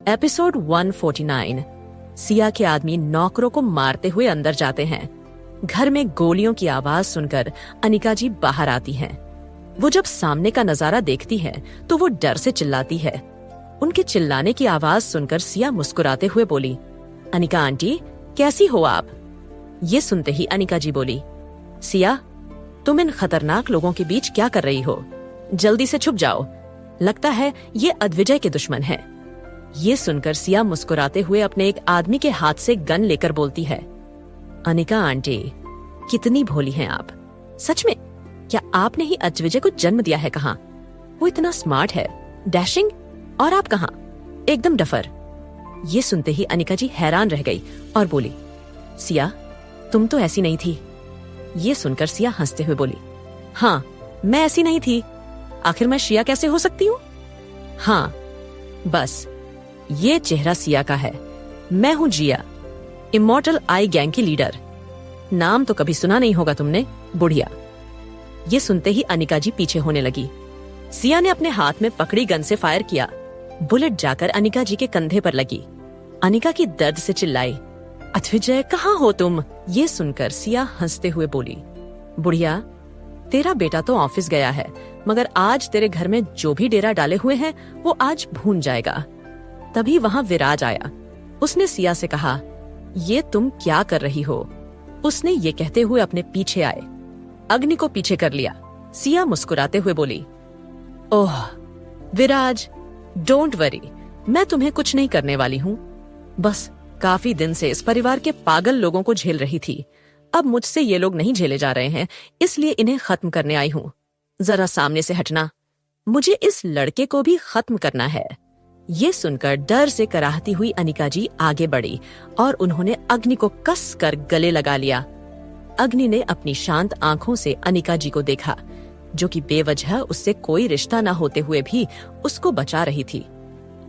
Episode 149। Siya के आदमी नौकरों को मारते हुए अंदर जाते हैं। घर में गोलियों की आवाज सुनकर अनिका जी बाहर आती हैं। वो जब सामने का नजारा देखती हैं, तो वो डर से चिल्लाती है। उनके चिल्लाने की आवाज सुनकर सिया मुस्कुराते हुए बोली, अनिका आंटी, कैसी हो आप? ये सुनते ही अनिका जी बोली, सिया, तुम इन खतरनाक लोगों के बीच क्या कर रही हो? जल्दी से छुप जाओ, लगता है ये अद्विजय के दुश्मन हैं। ये सुनकर सिया मुस्कुराते हुए अपने एक आदमी के हाथ से गन लेकर बोलती है, अनिका आंटी, कितनी भोली हैं आप। सच में, क्या आपने ही अद्विजय को जन्म दिया है? कहाँ? वो इतना स्मार्ट है, डैशिंग, और आप कहाँ? एकदम डफर। ये सुनते ही अनिका जी हैरान रह गई और बोली, सिया, तुम तो ऐसी नहीं थी। ये सुनकर सिया हंसते हुए बोली, हाँ, मैं ऐसी नहीं थी। आखिर मैं श्रिया कैसे हो सकती हूँ? हाँ, बस ये चेहरा सिया का है। मैं हूँ जिया, इमॉर्टल आई गैंग की लीडर। नाम तो कभी सुना नहीं होगा तुमने, बुढ़िया। ये सुनते ही अनिका जी पीछे होने लगी। सिया ने अपने हाथ में पकड़ी गन से फायर किया। बुलेट जाकर अनिका जी के कंधे पर लगी। अनिका की दर्द से चिल्लाई, अद्विजय, कहाँ हो तुम? ये सुनकर सिया हंसते हुए बोली, बुढ़िया, तेरा बेटा तो ऑफिस गया है, मगर आज तेरे घर में जो भी डेरा डाले हुए हैं वो आज भून जाएगा। तभी वहां विराज आया। उसने सिया से कहा, ये तुम क्या कर रही हो? उसने ये कहते हुए अपने पीछे आए। अग्नि को पीछे कर लिया। सिया मुस्कुराते हुए बोली, ओह विराज, डोंट वरी, मैं तुम्हें कुछ नहीं करने वाली हूँ। बस काफी दिन से इस परिवार के पागल लोगों को झेल रही थी। अब मुझसे ये लोग नहीं झेले जा रहे हैं, इसलिए इन्हें खत्म करने आई हूँ। जरा सामने से हटना, मुझे इस लड़के को भी खत्म करना है। ये सुनकर डर से कराहती हुई अनिका जी आगे बढ़ी और उन्होंने अग्नि को कस कर गले लगा लिया। अग्नि ने अपनी शांत आंखों से अनिका जी को देखा, जो कि बेवजह उससे कोई रिश्ता न होते हुए भी उसको बचा रही थी।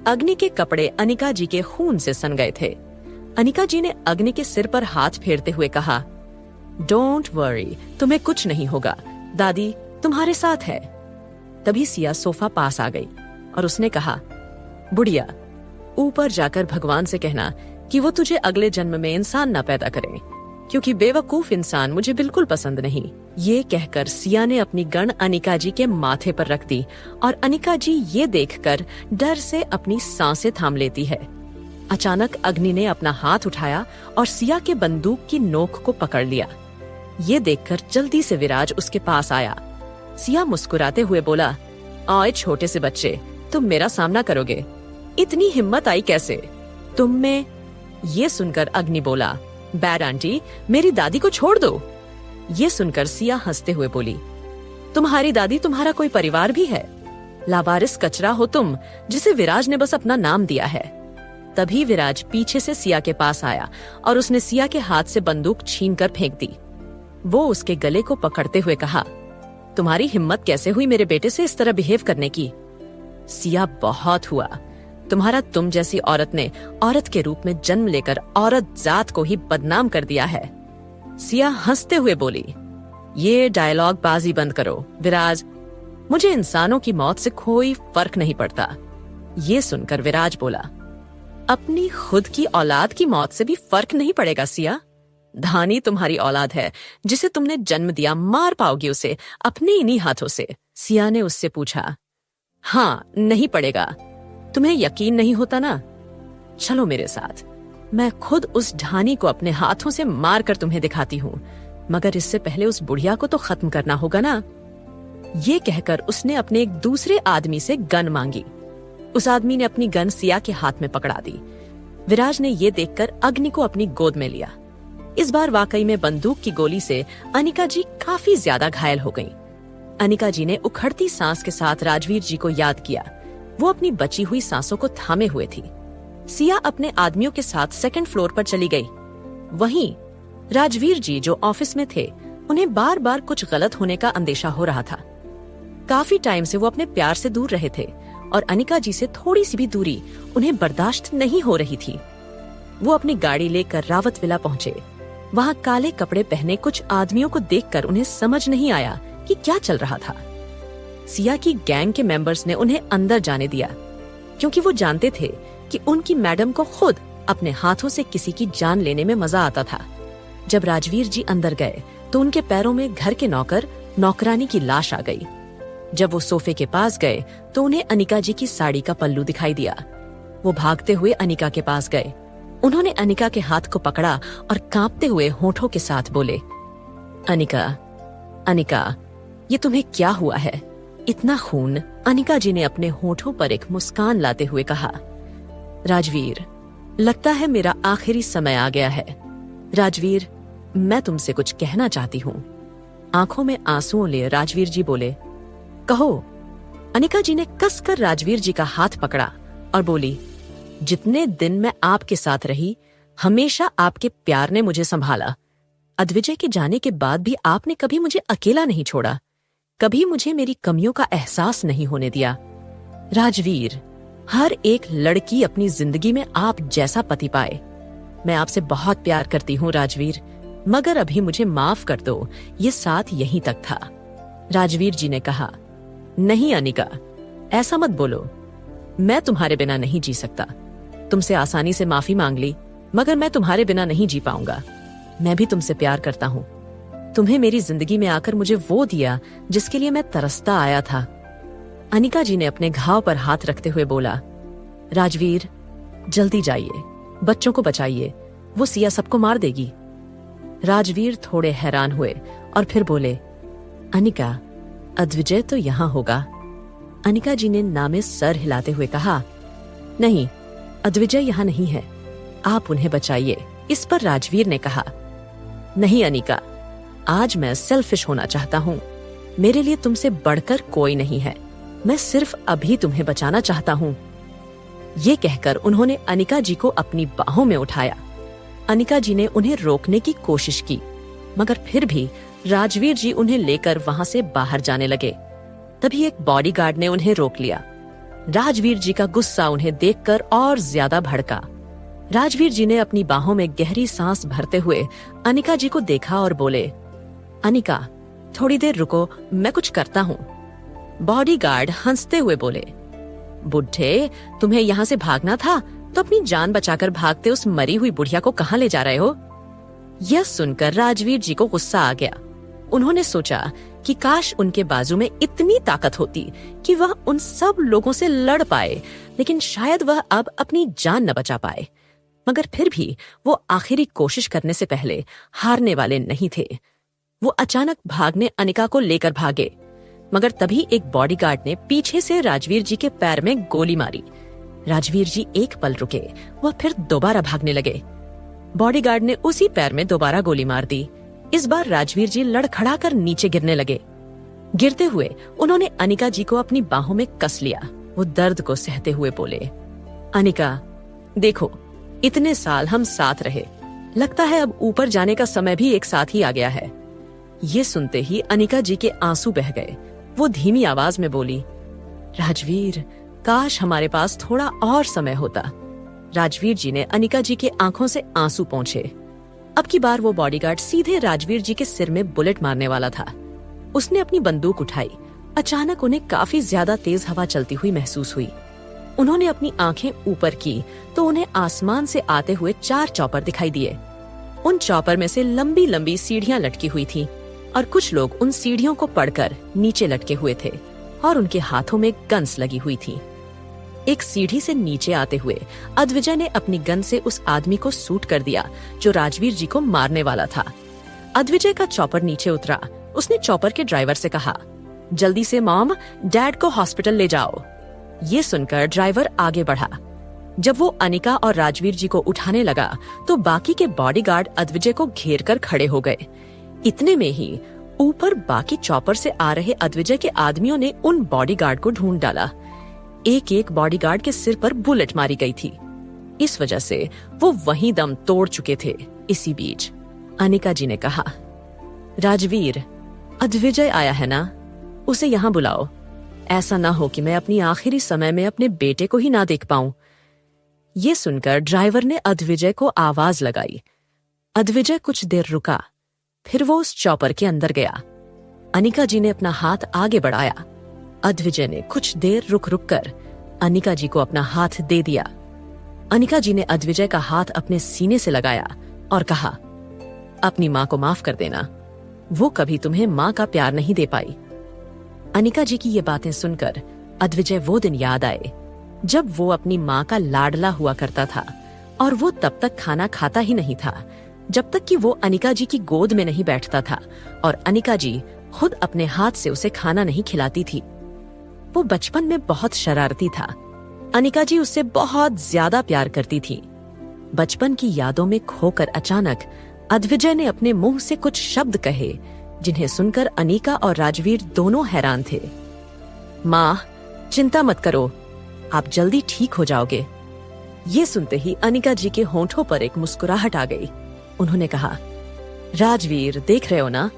अग्नि के कपड़े अनिका जी के खून से सन गए थे। अनिका जी ने अग्नि के सिर पर हाथ फेरते हुए कहा, डोंट वरी, तुम्हें कुछ नहीं होगा, दादी तुम्हारे साथ है। तभी सिया सोफा पास आ गई और उसने कहा, बुढ़िया, ऊपर जाकर भगवान से कहना कि वो तुझे अगले जन्म में इंसान न पैदा करें, क्योंकि बेवकूफ इंसान मुझे बिल्कुल पसंद नहीं। ये कहकर सिया ने अपनी गन अनिका जी के माथे पर रख दी और अनिका जी ये देखकर डर से अपनी सांसें थाम लेती है। अचानक अग्नि ने अपना हाथ उठाया और सिया के बंदूक की नोक को पकड़ लिया। ये देखकर जल्दी से विराज उसके पास आया। सिया मुस्कुराते हुए बोला, आए छोटे से बच्चे, तुम मेरा सामना करोगे? इतनी हिम्मत आई कैसे तुम में? ये सुनकर अग्नि बोला, बैड आंटी, मेरी दादी को छोड़ दो। ये सुनकर सिया हंसते हुए बोली, तुम्हारी दादी तुम्हारा कोई परिवार भी है? लावारिस कचरा हो तुम, जिसे विराज ने बस अपना नाम दिया है। तभी विराज पीछे से सिया के पास आया और उसने सिया के हाथ से बंदूक छीनकर फेंक दी। वो उसके गले को पकड़ते हुए कहा, तुम्हारी हिम्मत कैसे हुई मेरे बेटे से इस तरह बिहेव करने की? सिया, बहुत हुआ। तुम्हारा तुम जैसी औरत ने औरत के रूप में जन्म लेकर औरत जात को ही बदनाम कर दिया है। सिया हंसते हुए बोली, ये डायलॉग बाजी बंद करो विराज, मुझे इंसानों की मौत से कोई फर्क नहीं पड़ता। ये सुनकर विराज बोला, अपनी खुद की औलाद की मौत से भी फर्क नहीं पड़ेगा सिया? धानी तुम्हारी औलाद है, जिसे तुमने जन्म दिया, मार पाओगी उसे अपने इन्हीं हाथों से। सिया ने उससे पूछा, हाँ, नहीं पड़ेगा। तुम्हें यकीन नहीं होता ना? चलो मेरे साथ, मैं खुद उस ढानी को अपने हाथों से मार कर तुम्हें दिखाती हूँ, मगर इससे पहले उस बुढ़िया को तो खत्म करना होगा ना। ये कहकर उसने अपने एक दूसरे आदमी से गन मांगी। उस आदमी ने अपनी गन सिया के हाथ में पकड़ा दी। विराज ने ये देखकर अग्नि को अपनी गोद में लिया। इस बार वाकई में बंदूक की गोली से अनिका जी काफी ज्यादा घायल हो गईं। अनिका जी ने उखड़ती सांस के साथ राजवीर जी को याद किया। वो अपनी बची हुई सांसों को थामे हुए थी। सिया अपने आदमियों के साथ सेकंड फ्लोर पर चली गई। वहीं राजवीर जी जो ऑफिस में थे, उन्हें बार बार कुछ गलत होने का अंदेशा हो रहा था। काफी टाइम से वो अपने प्यार से दूर रहे थे और अनिका जी से थोड़ी सी भी दूरी उन्हें बर्दाश्त नहीं हो रही थी। वो अपनी गाड़ी लेकर रावत विला पहुंचे। वहाँ काले कपड़े पहने कुछ आदमियों को देखकर उन्हें समझ नहीं आया कि क्या चल रहा था। सिया की गैंग के मेंबर्स ने उन्हें अंदर जाने दिया, क्योंकि वो जानते थे कि उनकी मैडम को खुद अपने हाथों से किसी की जान लेने में मजा आता था। जब राजवीर जी अंदर गए तो उनके पैरों में घर के नौकर नौकरानी की लाश आ गई। जब वो सोफे के पास गए तो उन्हें अनिका जी की साड़ी का पल्लू दिखाई दिया। वो भागते हुए अनिका के पास गए। उन्होंने अनिका के हाथ को पकड़ा और कांपते हुए होठों के साथ बोले, अनिका, अनिका, ये तुम्हें क्या हुआ है? इतना खून? अनिका जी ने अपने होठों पर एक मुस्कान लाते हुए कहा, राजवीर, लगता है मेरा आखिरी समय आ गया है। राजवीर, मैं तुमसे कुछ कहना चाहती हूँ। आंखों में आंसुओं ले राजवीर जी बोले, कहो। अनिका जी ने कसकर राजवीर जी का हाथ पकड़ा और बोली, जितने दिन मैं आपके साथ रही, हमेशा आपके प्यार ने मुझे संभाला। अद्विजय के जाने के बाद भी आपने कभी मुझे अकेला नहीं छोड़ा, कभी मुझे मेरी कमियों का एहसास नहीं होने दिया। राजवीर, हर एक लड़की अपनी जिंदगी में आप जैसा पति पाए। मैं आपसे बहुत प्यार करती हूँ राजवीर, मगर अभी मुझे माफ कर दो, ये साथ यहीं तक था। राजवीर जी ने कहा, नहीं अनिका, ऐसा मत बोलो। मैं तुम्हारे बिना नहीं जी सकता। तुमसे आसानी से माफी मांग ली, मगर मैं तुम्हारे बिना नहीं जी पाऊंगा। मैं भी तुमसे प्यार करता हूँ। तुम्हें मेरी जिंदगी में आकर मुझे वो दिया जिसके लिए मैं तरसता आया था। अनिका जी ने अपने घाव पर हाथ रखते हुए बोला, राजवीर, जल्दी जाइए, बच्चों को बचाइए, वो सिया सबको मार देगी। राजवीर थोड़े हैरान हुए और फिर बोले, अनिका, अद्विजय तो यहाँ होगा। अनिका जी ने नामे सर हिलाते हुए कहा, नहीं, अद्विजय यहाँ नहीं है, आप उन्हें बचाइए। इस पर राजवीर ने कहा, नहीं अनिका, आज मैं सेल्फिश होना चाहता हूँ। मेरे लिए तुमसे बढ़कर कोई नहीं है। मैं सिर्फ अभी तुम्हें बचाना चाहता हूँ। ये कहकर उन्होंने अनिका जी को अपनी बाहों में उठाया। अनिका जी ने उन्हें रोकने की कोशिश की, मगर फिर भी राजवीर जी उन्हें लेकर वहां से बाहर जाने लगे। तभी एक बॉडीगार्ड ने उन्हें रोक लिया। राजवीर जी का गुस्सा उन्हें देखकर और ज्यादा भड़का। राजवीर जी ने अपनी बाहों में गहरी सांस भरते हुए अनिका जी को देखा और बोले, अनिका, थोड़ी देर रुको, मैं कुछ करता हूँ। बॉडीगार्ड हंसते हुए बोले, बुढ़े, तुम्हें यहाँ से भागना था तो अपनी जान बचाकर भागते उस मरी हुई बुढ़िया को कहाँ ले जा रहे हो? यह सुनकर राजवीर जी को गुस्सा आ गया। उन्होंने सोचा कि काश उनके बाजू में इतनी ताकत होती कि वह उन सब लोगों से लड़ पाए, लेकिन शायद वह अब अपनी जान न बचा पाए। मगर फिर भी वो आखिरी कोशिश करने से पहले हारने वाले नहीं थे। वो अचानक भागने अनिका को लेकर भागे, मगर तभी एक बॉडीगार्ड ने पीछे से राजवीर जी के पैर में गोली मारी। राजवीर जी एक पल रुके, वह फिर दोबारा भागने लगे। बॉडीगार्ड ने उसी पैर में दोबारा गोली मार दी। इस बार राजवीर जी लड़खड़ाकर नीचे गिरने लगे। गिरते हुए उन्होंने अनिका जी को अपनी बाहों में कस लिया। वो दर्द को सहते हुए बोले, अनिका, देखो, इतने साल हम साथ रहे, लगता है अब ऊपर जाने का समय भी एक साथ ही आ गया है। ये सुनते ही अनिका जी के आंसू बह गए। वो धीमी आवाज में बोली, राजवीर, काश हमारे पास थोड़ा और समय होता। राजवीर जी ने अनिका जी के आंखों से आंसू पोंछे। अब की बार वो बॉडीगार्ड सीधे राजवीर जी के सिर में बुलेट मारने वाला था। उसने अपनी बंदूक उठाई। अचानक उन्हें काफी ज्यादा तेज हवा चलती हुई महसूस हुई। उन्होंने अपनी आंखें ऊपर की तो उन्हें आसमान से आते हुए 4 चॉपर दिखाई दिए। उन चॉपर में से लंबी लंबी सीढ़ियां लटकी हुई थी और कुछ लोग उन सीढ़ियों को पड़कर नीचे लटके हुए थे और उनके हाथों में गन्स लगी हुई थी। एक सीढ़ी से नीचे आते हुए अद्विजय ने अपनी गन से उस आदमी को शूट कर दिया जो राजवीर जी को मारने वाला था। अद्विजय का चॉपर नीचे उतरा। उसने चॉपर के ड्राइवर से कहा, जल्दी से मॉम, डैड को हॉस्पिटल ले जाओ। ये सुनकर ड्राइवर आगे बढ़ा। जब वो अनिका और राजवीर जी को उठाने लगा तो बाकी के बॉडीगार्ड अद्विजय को घेर कर खड़े हो गए। इतने में ही ऊपर बाकी चॉपर से आ रहे अद्विजय के आदमियों ने उन बॉडीगार्ड को ढूंढ डाला। एक एक बॉडीगार्ड के सिर पर बुलेट मारी गई थी। इस वजह से वो वहीं दम तोड़ चुके थे। इसी बीच अनिका जी ने कहा, राजवीर, अद्विजय आया है ना, उसे यहाँ बुलाओ। ऐसा ना हो कि मैं अपनी आखिरी समय में अपने बेटे को ही ना देख पाऊं। ये सुनकर ड्राइवर ने अद्विजय को आवाज लगाई। अद्विजय कुछ देर रुका, फिर वो उस चॉपर के अंदर गया। अनिका जी ने अपना हाथ आगे बढ़ाया। अद्विजय ने कुछ देर रुक रुक कर अनिका जी को अपना हाथ दे दिया। अनिका जी ने अद्विजय का हाथ अपने सीने से लगाया और कहा, अपनी माँ को माफ कर देना, वो कभी तुम्हें माँ का प्यार नहीं दे पाई। अनिका जी की ये बातें सुनकर अद्विजय वो दिन याद आए जब वो अपनी माँ का लाडला हुआ करता था और वो तब तक खाना खाता ही नहीं था जब तक कि वो अनिका जी की गोद में नहीं बैठता था और अनिका जी खुद अपने हाथ से उसे खाना नहीं खिलाती थी। वो बचपन में बहुत शरारती था। अनिका जी उससे बहुत ज्यादा प्यार करती थी। बचपन की यादों में खोकर अचानक अद्विजय ने अपने मुंह से कुछ शब्द कहे जिन्हें सुनकर अनिका और राजवीर दोनों हैरान थे। माँ, चिंता मत करो, आप जल्दी ठीक हो जाओगे। ये सुनते ही अनिका जी के होंठों पर एक मुस्कुराहट आ गई। उन्होंने कहा, राजवीर देख रहे हो ना,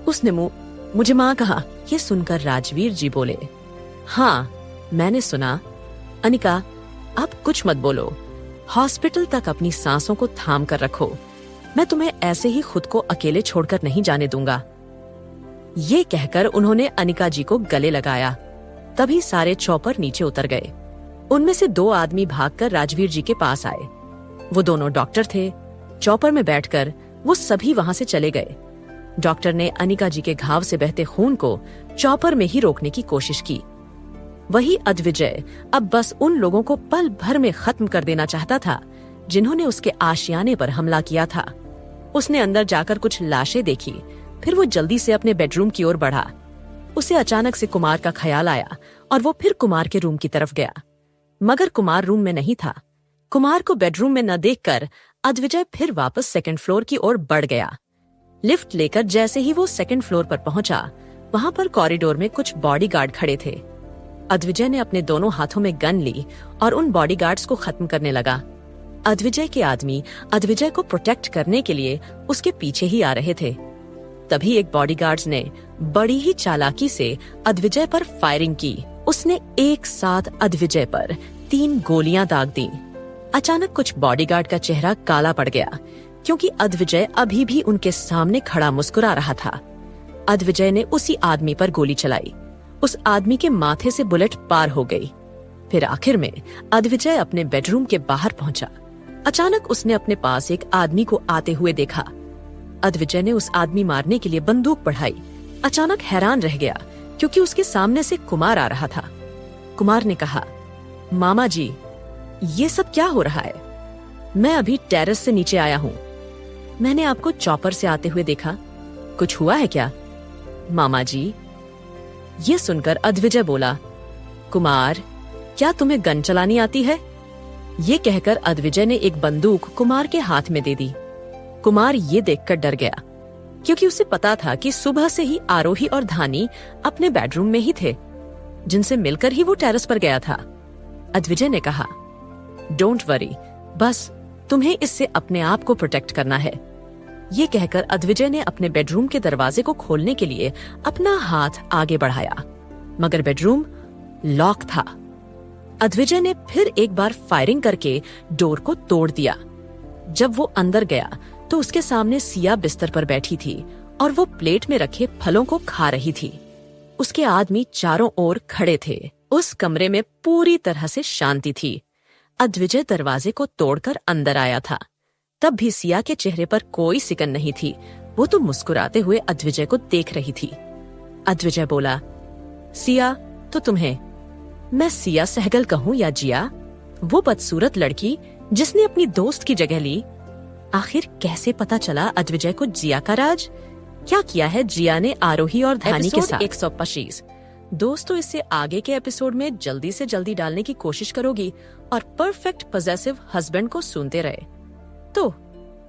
उसने मुझे माँ कहा। ये सुनकर राजवीर जी बोले, हाँ मैंने सुना। अनिका, आप कुछ मत बोलो, हॉस्पिटल तक अपनी सांसों को थाम कर रखो, मैं तुम्हें ऐसे ही खुद को अकेले छोड़कर नहीं जाने दूंगा। ये कहकर उन्होंने अनिका जी को गले लगाया। तभी सारे चौपर नीचे उतर गए। उनमें से 2 आदमी भागकर राजवीर जी के पास आए। वो दोनों डॉक्टर थे। चौपर में बैठकर वो सभी वहां से चले गए। डॉक्टर ने अनिका जी के घाव से बहते खून को चौपर में ही रोकने की कोशिश की। वही अद्विजय अब बस उन लोगों को पल भर में खत्म कर देना चाहता था जिन्होंने उसके आशियाने पर हमला किया था। उसने अंदर जाकर कुछ लाशें देखी, फिर वो जल्दी से अपने बेडरूम की ओर बढ़ा। उसे अचानक से कुमार का ख्याल आया और वो फिर कुमार के रूम की तरफ गया, मगर कुमार रूम में नहीं था। कुमार को बेडरूम में न देखकर अद्विजय फिर वापस सेकंड फ्लोर की ओर बढ़ गया। लिफ्ट लेकर जैसे ही वो सेकंड फ्लोर पर पहुंचा, वहां पर कॉरिडोर में कुछ बॉडीगार्ड खड़े थे। अद्विजय ने अपने दोनों हाथों में गन ली और उन बॉडीगार्ड्स को खत्म करने लगा। अद्विजय के आदमी अद्विजय को प्रोटेक्ट करने के लिए उसके पीछे ही आ रहे थे। तभी एक बॉडीगार्ड्स ने बड़ी ही चालाकी से अद्विजय पर फायरिंग की। उसने एक साथ अद्विजय पर 3 गोलियां दाग दी। अचानक कुछ बॉडीगार्ड का चेहरा काला पड़ गया क्योंकि अद्विजय अभी भी उनके सामने खड़ा मुस्कुरा रहा था। अद्विजय ने उसी आदमी पर गोली चलाई। उस आदमी के माथे से बुलेट पार हो गई। फिर आखिर में अद्विजय अपने बेडरूम के बाहर पहुंचा। अचानक उसने अपने पास एक आदमी को आते हुए देखा। अद्विजय ने उस आदमी मारने के लिए बंदूक बढ़ाई। अचानक हैरान रह गया क्योंकि उसके सामने से कुमार आ रहा था। कुमार ने कहा, मामा जी, ये सब क्या हो रहा है? मैं अभी टेरेस से नीचे आया हूँ। मैंने आपको चॉपर से आते हुए देखा, कुछ हुआ है क्या? मामा जी। ये सुनकर अद्विजय बोला, कुमार, क्या तुम्हें गन चलानी आती है? ये कहकर अद्विजय ने एक बंदूक कुमार के हाथ में दे दी। कुमार ये देखकर डर गया क्योंकि उसे पता था कि सुबह से ही आरोही और धानी अपने बेडरूम में ही थे, जिनसे मिलकर ही वो टेरेस पर गया था। अद्विजय ने कहा, डोंट वरी, बस तुम्हें इससे अपने आप को प्रोटेक्ट करना है। ये कहकर अद्विजय ने अपने बेडरूम के दरवाजे को खोलने के लिए अपना हाथ आगे बढ़ाया, मगर बेडरूम लॉक था। अद्विजय ने फिर एक बार फायरिंग करके डोर को तोड़ दिया। जब वो अंदर गया तो उसके सामने सिया बिस्तर पर बैठी थी और वो प्लेट में रखे फलों को खा रही थी। उसके आदमी चारों ओर खड़े थे। उस कमरे में पूरी तरह से शांति थी। अद्विजय दरवाजे को तोड़कर अंदर आया था। तब भी सिया के चेहरे पर कोई सिकन नहीं थी। वो तो मुस्कुराते हुए अद्विजय को देख रही थी। अद्विजय बोला, सिया, तो तुम्हें मैं सिया सहगल कहूँ या जिया? वो बदसूरत लड़की जिसने अपनी दोस्त की जगह ली। आखिर कैसे पता चला अद्विजय को जिया का राज? क्या किया है जिया ने आरोही और धानी के साथ? 125। दोस्तों, इससे आगे के एपिसोड में जल्दी से जल्दी डालने की कोशिश करोगी और परफेक्ट पॉसेसिव हस्बैंड को सुनते रहे। तो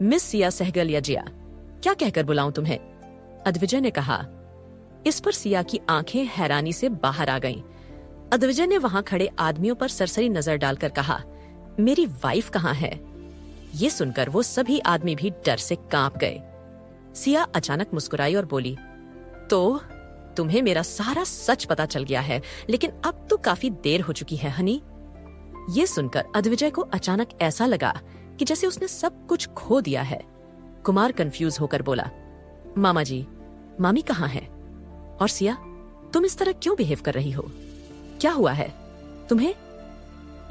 मिस सिया सहगल या जिया, क्या कहकर बुलाऊं तुम्हें? अद्विजय ने कहा। इस पर सिया की आंखें हैरानी से बाहर आ गईं। अद्विजय ने वहां खड़े आदमियों पर सरसरी नजर डालकर कहा, मेरी वाइफ कहाँ है? ये सुनकर वो सभी आदमी भी डर से कांप गए। सिया अचानक मुस्कुराई और बोली, तो तुम्हें मेरा सारा सच पता चल गया है, लेकिन अब तो काफी देर हो चुकी है हनी। ये सुनकर अद्विजय को अचानक ऐसा लगा कि जैसे उसने सब कुछ खो दिया है। कुमार कंफ्यूज होकर बोला, मामा जी, मामी कहाँ है? और सिया, तुम इस तरह क्यों बिहेव कर रही हो? क्या हुआ है तुम्हें?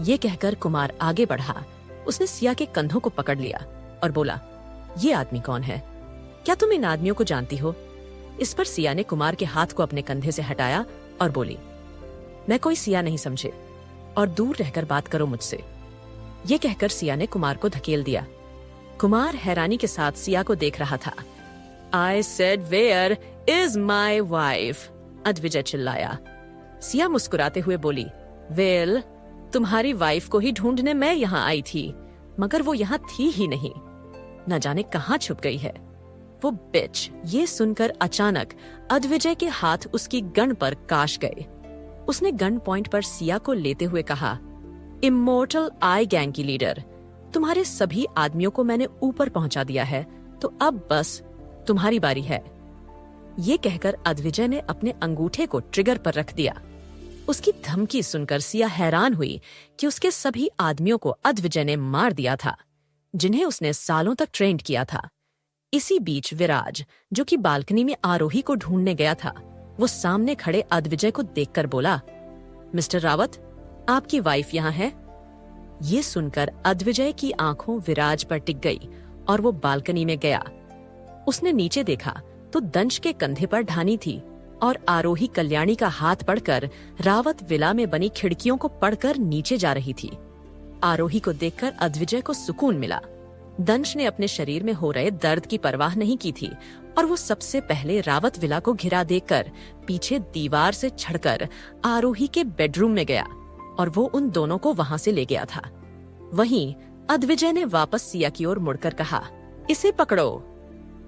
ये कहकर कुमार आगे बढ़ा उसने सिया के कंधों को पकड़ लिया और बोला, ये आदमी कौन है? क्या तुम इन आदमियों को जानती हो? इस पर सिया ने कुमार के हाथ को अपने कंधे से हटाया और बोली, मैं कोई सिया नहीं समझे और दूर रहकर बात करो मुझसे। ये कहकर सिया ने कुमार को धकेल दिया। कुमार हैरानी के साथ सिया को देख रहा था। I said, where is my wife? अद्विजय चिल्लाया। सिया मुस्कुराते हुए बोली, वेल, तुम्हारी वाइफ को ही ढूंढने मैं यहाँ आई थी, मगर वो यहाँ थी ही नहीं। न जाने कहाँ छुप गई है वो बिच। ये सुनकर अचानक अद्विजय के हाथ उसकी गन पर काश गए। उसने गन पॉइंट पर सिया को लेते हुए कहा, इमोर्टल आई गैंग की लीडर, तुम्हारे सभी आदमियों को मैंने ऊपर पहुंचा दिया है, तो अब बस तुम्हारी बारी है। ये कहकर अद्विजय ने अपने अंगूठे को ट्रिगर पर रख दिया। उसकी धमकी सुनकर सिया हैरान हुई कि उसके सभी आदमियों को अद्विजय ने मार दिया था, जिन्हें उसने सालों तक ट्रेंड किया था। इसी बीच विराज, जो कि बालकनी में आरोही को ढूंढने गया था, वो सामने खड़े अद्विजय को देखकर बोला, मिस्टर रावत, आपकी वाइफ यहाँ है? ये सुनकर अद्विजय की आंखों विराज पर टिक गई और वो बालकनी में गया। उसने नीचे देखा तो दंश के कंधे पर ढानी थी और आरोही कल्याणी का हाथ पकड़कर रावत विला में बनी खिड़कियों को पढ़कर नीचे जा रही थी। आरोही को देखकर अद्विजय को सुकून मिला। दंश ने अपने शरीर में हो रहे दर्द की परवाह नहीं की थी और वो सबसे पहले रावत विला को घिरा देखकर पीछे दीवार से छड़कर आरोही के बेडरूम में गया और वो उन दोनों को वहां से ले गया था। वहीं अद्विजय ने वापस सिया की ओर मुड़कर कहा, इसे पकड़ो।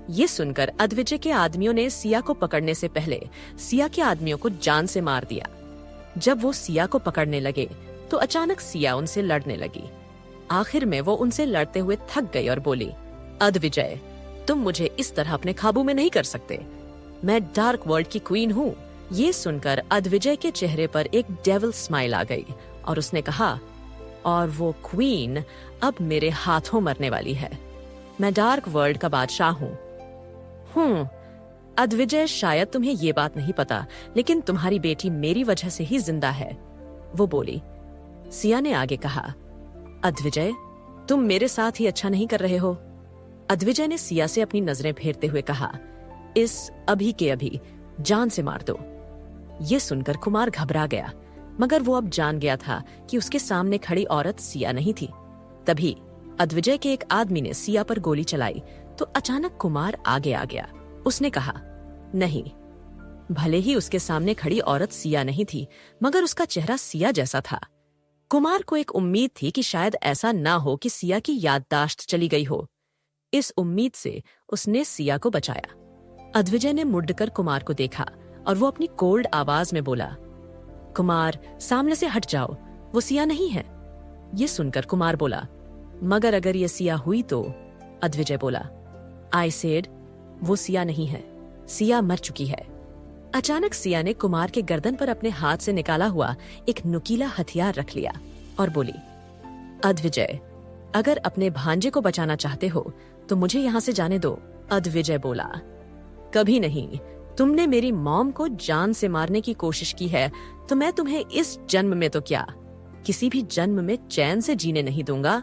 ये सुनकर अद्विजय के आदमियों ने सिया को पकड़ने से पहले सिया के आदमियों को जान से मार दिया। जब वो सिया को पकड़ने लगे तो अचानक सिया उनसे लड़ने लगी। आखिर में वो उनसे लड़ते हुए थक गई और बोली, अद्विजय, तुम मुझे इस तरह अपने काबू में नहीं कर सकते। मैं डार्क वर्ल्ड की क्वीन हूँ। ये सुनकर अद्विजय के चेहरे पर एक डेविल स्माइल आ गई और उसने कहा, और वो क्वीन अब मेरे हाथों मरने वाली है। मैं डार्क वर्ल्ड का बादशाह हूँ। अद्विजय, शायद तुम्हें ये बात नहीं पता, लेकिन तुम्हारी बेटी मेरी वजह से ही जिंदा है, वो बोली। सिया ने आगे कहा, अद्विजय, तुम मेरे साथ ही अच्छा नहीं कर रहे हो। अद्विजय ने सिया से अपनी नजरें फेरते हुए कहा, इस अभी के अभी जान से मार दो। ये सुनकर कुमार घबरा गया, मगर वो अब जान गया था कि उसके सामने खड़ी औरत सिया नहीं थी। तभी अद्विजय के एक आदमी ने सिया पर गोली चलाई तो अचानक कुमार आगे आ गया। उसने कहा, नहीं। भले ही उसके सामने खड़ी औरत सिया नहीं थी, मगर उसका चेहरा सिया जैसा था। कुमार को एक उम्मीद थी कि शायद ऐसा ना हो कि सिया की याददाश्त चली गई हो। इस उम्मीद से उसने सिया को बचाया। अद्विजय ने मुड़कर कुमार को देखा और वो अपनी कोल्ड आवाज में बोला, कुमार, सामने से हट जाओ, वो सिया नहीं है। ये सुनकर कुमार बोला, मगर अगर ये सिया हुई तो? अद्विजय बोला, आई सेड, वो सिया नहीं है, सिया मर चुकी है। अचानक सिया ने कुमार के गर्दन पर अपने हाथ से निकाला हुआ एक नुकीला हथियार रख लिया और बोली, अद्विजय, अगर अपने भांजे को बचाना चाहते हो तो मुझे यहाँ से जाने दो। अद्विजय बोला, कभी नहीं। तुमने मेरी मॉम को जान से मारने की कोशिश की है तो मैं तुम्हें इस जन्म में तो क्या, किसी भी जन्म में चैन से जीने नहीं दूंगा।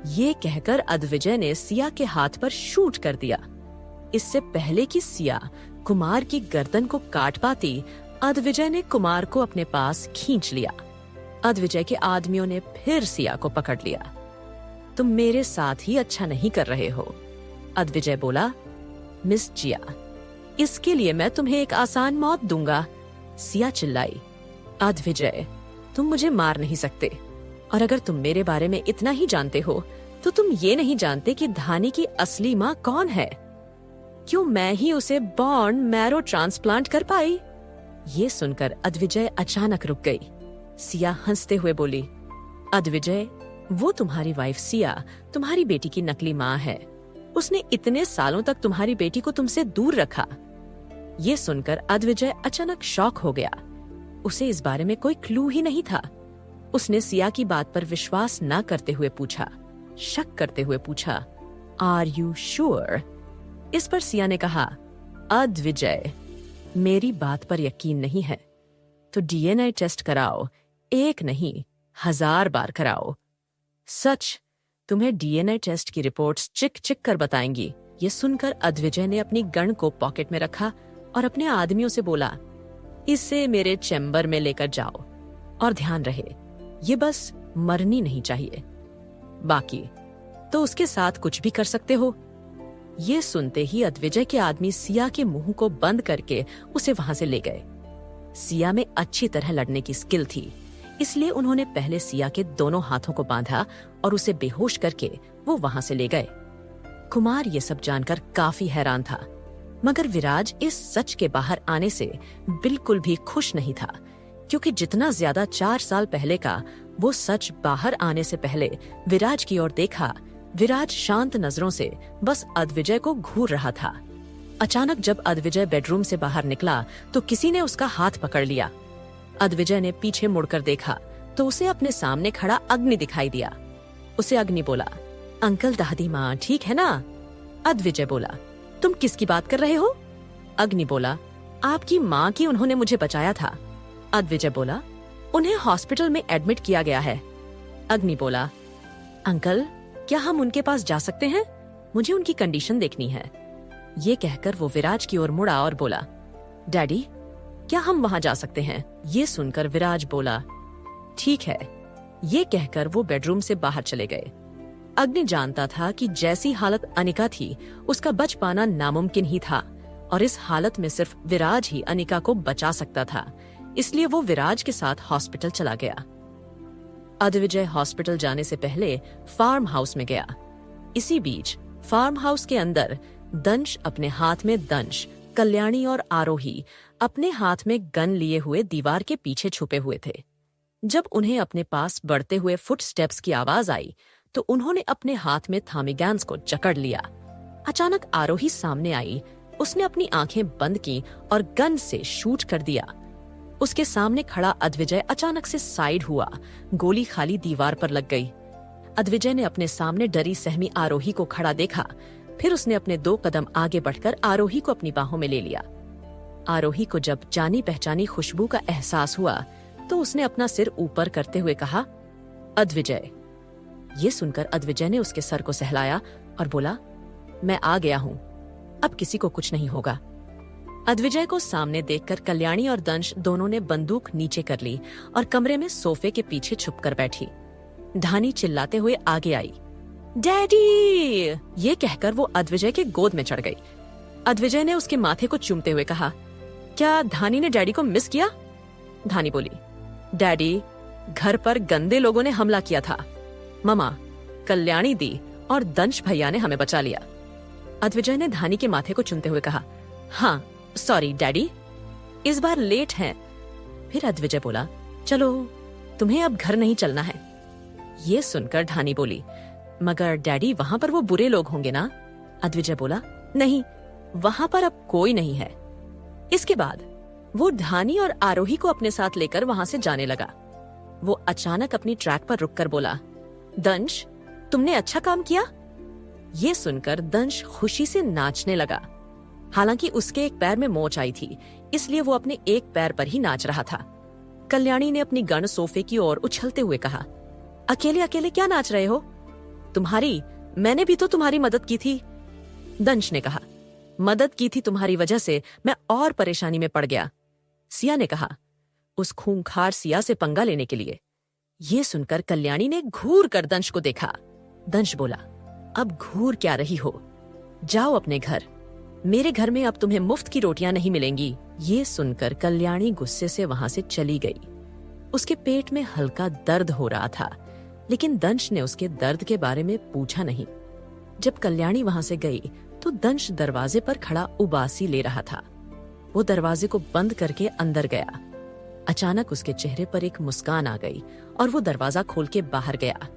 ये कहकर अद्विजय ने सिया के हाथ पर शूट कर दिया। इससे पहले कि सिया कुमार की गर्दन को काट पाती, अद्विजय ने कुमार को अपने पास खींच लिया। अद्विजय के आदमियों ने फिर सिया को पकड़ लिया। तुम मेरे साथ ही अच्छा नहीं कर रहे हो, अद्विजय बोला। मिस जिया, इसके लिए मैं तुम्हें एक आसान मौत दूंगा, सिया चिल्लाई। अद्विजय, तुम मुझे मार नहीं सकते, और अगर तुम मेरे बारे में इतना ही जानते हो तो तुम ये नहीं जानते कि धानी की असली माँ कौन है। क्यों मैं ही उसे बॉर्न मैरो ट्रांसप्लांट कर पाई? ये सुनकर अद्विजय अचानक रुक गई। सिया हंसते हुए बोली, अद्विजय, वो तुम्हारी वाइफ सिया तुम्हारी बेटी की नकली माँ है। उसने इतने सालों तक तुम्हारी बेटी को तुमसे दूर रखा। ये सुनकर अद्विजय अचानक शॉक हो गया। उसे इस बारे में कोई क्लू ही नहीं था। उसने सिया की बात पर विश्वास न करते हुए पूछा, शक करते हुए पूछा, आर यू श्योर? इस पर सिया ने कहा, अद्विजय, मेरी बात पर यकीन नहीं है तो डीएनए टेस्ट कराओ, एक नहीं 1000 बार कराओ। सच तुम्हें डीएनए टेस्ट की रिपोर्ट्स चिक चिक कर बताएंगी। ये सुनकर अद्विजय ने अपनी गन को पॉकेट में रखा और अपने आदमियों से बोला, इसे मेरे चैम्बर में लेकर जाओ और ध्यान रहे ये बस मरनी नहीं चाहिए, बाकी तो उसके साथ कुछ भी कर सकते हो। ये सुनते ही अद्विजय के आदमी सिया के मुंह को बंद करके उसे वहां से ले गए। सिया में अच्छी तरह लड़ने की स्किल थी, इसलिए उन्होंने पहले सिया के दोनों हाथों को बांधा और उसे बेहोश करके वो वहां से ले गए। कुमार ये सब जानकर काफी हैरान था, मगर विराज इस सच के बाहर आने से बिल्कुल भी खुश नहीं था, क्योंकि जितना ज्यादा 4 साल पहले का वो सच बाहर आने से पहले विराज की ओर देखा, विराज शांत नजरों से बस अद्विजय को घूर रहा था। अचानक जब अद्विजय बेडरूम से बाहर निकला तो किसी ने उसका हाथ पकड़ लिया। अद्विजय ने पीछे मुड़कर देखा तो उसे अपने सामने खड़ा अग्नि दिखाई दिया। उसे अग्नि बोला, अंकल दादी माँ ठीक है ना? अद्विजय बोला, तुम किसकी बात कर रहे हो? अग्नि बोला, आपकी माँ की, उन्होंने मुझे बचाया था। अद्विजय बोला, उन्हें हॉस्पिटल में एडमिट किया गया है। अग्नि बोला, अंकल क्या हम उनके पास जा सकते हैं? मुझे उनकी कंडीशन देखनी है। ये कहकर वो विराज की ओर मुड़ा और बोला, डैडी क्या हम वहां जा सकते हैं? ये सुनकर विराज बोला, ठीक है। ये कहकर वो बेडरूम से बाहर चले गए। अग्नि जानता था कि जैसी हालत अनिका थी उसका बच पाना नामुमकिन ही था, और इस हालत में सिर्फ विराज ही अनिका को बचा सकता था, इसलिए वो विराज के साथ हॉस्पिटल चला गया। अद्विजय हॉस्पिटल जाने से पहले फार्म हाउस में गया। इसी बीच फार्म हाउस के अंदर दंश अपने हाथ में दंश, कल्याणी और आरोही अपने हाथ में गन लिए हुए दीवार के पीछे छुपे हुए थे। जब उन्हें अपने पास बढ़ते हुए फुटस्टेप्स की आवाज आई तो उन्होंने अपने हाथ में थामी गन्स को जकड़ लिया। अचानक आरोही सामने आई। उसने अपनी आंखें बंद की और गन से शूट कर दिया। उसके सामने खड़ा अद्विजय अचानक से साइड हुआ। गोली खाली दीवार पर लग गई। अद्विजय ने अपने सामने डरी सहमी आरोही को खड़ा देखा। फिर उसने अपने 2 कदम आगे बढ़कर आरोही को अपनी बाहों में ले लिया। आरोही को जब जानी पहचानी खुशबू का एहसास हुआ तो उसने अपना सिर ऊपर करते हुए कहा, अद्विजय। ये सुनकर अद्विजय ने उसके सर को सहलाया और बोला, मैं आ गया हूँ, अब किसी को कुछ नहीं होगा। अद्विजय को सामने देखकर कल्याणी और दंश दोनों ने बंदूक नीचे कर ली और कमरे में सोफे के पीछे छुपकर बैठी। धानी चिल्लाते हुए आगे आई, डैडी! ये कहकर वो अद्विजय के गोद में चढ़ गई। अद्विजय ने उसके माथे को चूमते हुए कहा, क्या धानी ने डैडी को मिस किया? धानी बोली, डैडी, घर पर गंदे लोगों ने हमला किया था। ममा, कल्याणी दी और दंश भैया ने हमें बचा लिया। अद्विजय ने धानी के माथे को चूमते हुए कहा, हाँ सॉरी डैडी, इस बार लेट हैं। फिर अद्विजय बोला, चलो तुम्हें अब घर नहीं चलना है। ये सुनकर धानी बोली, मगर डैडी वहां पर वो बुरे लोग होंगे ना? अद्विजय बोला, नहीं, वहां पर अब कोई नहीं है। इसके बाद वो धानी और आरोही को अपने साथ लेकर वहां से जाने लगा। वो अचानक अपनी ट्रैक पर रुककर बोला, दंश, तुमने अच्छा काम किया। ये सुनकर दंश खुशी से नाचने लगा। हालांकि उसके एक पैर में मोच आई थी, इसलिए वो अपने एक पैर पर ही नाच रहा था। कल्याणी ने अपनी गन सोफे की ओर उछलते हुए कहा, अकेले अकेले क्या नाच रहे हो? मैंने भी तो तुम्हारी मदद की थी। दंश ने कहा, मदद की थी तुम्हारी वजह से मैं और परेशानी में पड़ गया। सिया ने कहा, उस खूंखार सिया से पंगा लेने के लिए। ये सुनकर कल्याणी ने घूर कर दंश को देखा। दंश बोला, अब घूर क्या रही हो, जाओ अपने घर। मेरे घर में अब तुम्हें मुफ्त की रोटियां नहीं मिलेंगी। ये सुनकर कल्याणी गुस्से से वहां से चली गई। उसके पेट में हल्का दर्द हो रहा था, लेकिन दंश ने उसके दर्द के बारे में पूछा नहीं। जब कल्याणी वहां से गई तो दंश दरवाजे पर खड़ा उबासी ले रहा था। वो दरवाजे को बंद करके अंदर गया। अचानक उसके चेहरे पर एक मुस्कान आ गई और वो दरवाजा खोल के बाहर गया।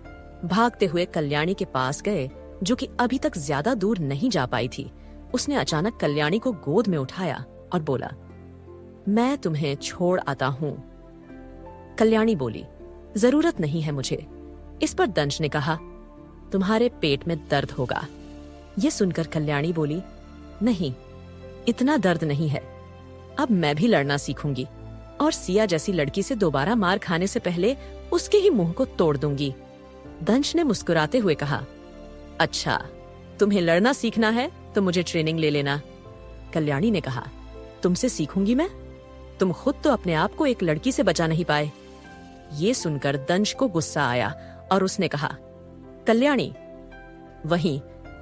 भागते हुए कल्याणी के पास गए, जो कि अभी तक ज्यादा दूर नहीं जा पाई थी। उसने अचानक कल्याणी को गोद में उठाया और बोला, मैं तुम्हें छोड़ आता हूँ। कल्याणी बोली, जरूरत नहीं है मुझे। इस पर दंश ने कहा, तुम्हारे पेट में दर्द होगा। ये सुनकर कल्याणी बोली, नहीं, इतना दर्द नहीं है। अब मैं भी लड़ना सीखूंगी और सिया जैसी लड़की से दोबारा मार खाने से पहले उसके ही मुंह को तोड़ दूंगी। दंश ने मुस्कुराते हुए कहा, अच्छा, तुम्हें लड़ना सीखना है तो मुझे ट्रेनिंग ले लेना। कल्याणी ने कहा, तुमसे सीखूंगी मैं? तुम खुद तो अपने आप को एक लड़की से बचा नहीं पाए। ये सुनकर दंश को गुस्सा आया और उसने कहा, कल्याणी। वहीं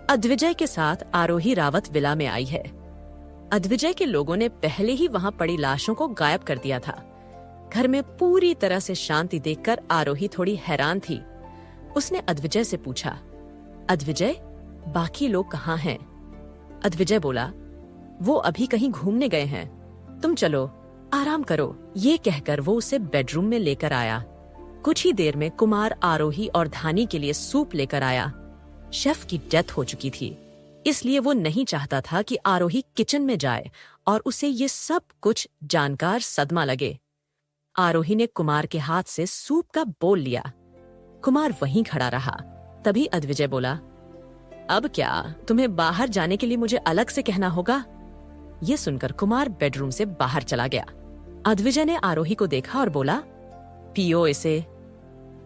अद्विजय के साथ आरोही रावत विला में आई है। अद्विजय के लोगों ने पहले ही वहां पड़ी लाशों को गायब कर दिया था। घर में पूरी तरह से शांति देखकर आरोही थोड़ी हैरान थी। उसने अद्विजय से पूछा, अद्विजय, बाकी लोग कहाँ हैं? अद्विजय बोला, वो अभी कहीं घूमने गए हैं, तुम चलो आराम करो। ये कहकर वो उसे बेडरूम में लेकर आया। कुछ ही देर में कुमार आरोही और धानी के लिए सूप लेकर आया। शेफ की डेथ हो चुकी थी, इसलिए वो नहीं चाहता था कि आरोही किचन में जाए और उसे ये सब कुछ जानकर सदमा लगे। आरोही ने कुमार के हाथ से सूप का बोल लिया। कुमार वहीं खड़ा रहा। तभी अद्विजय बोला, अब क्या तुम्हें बाहर जाने के लिए मुझे अलग से कहना होगा? ये सुनकर कुमार बेडरूम से बाहर चला गया। अद्विजय ने आरोही को देखा और बोला, पियो इसे।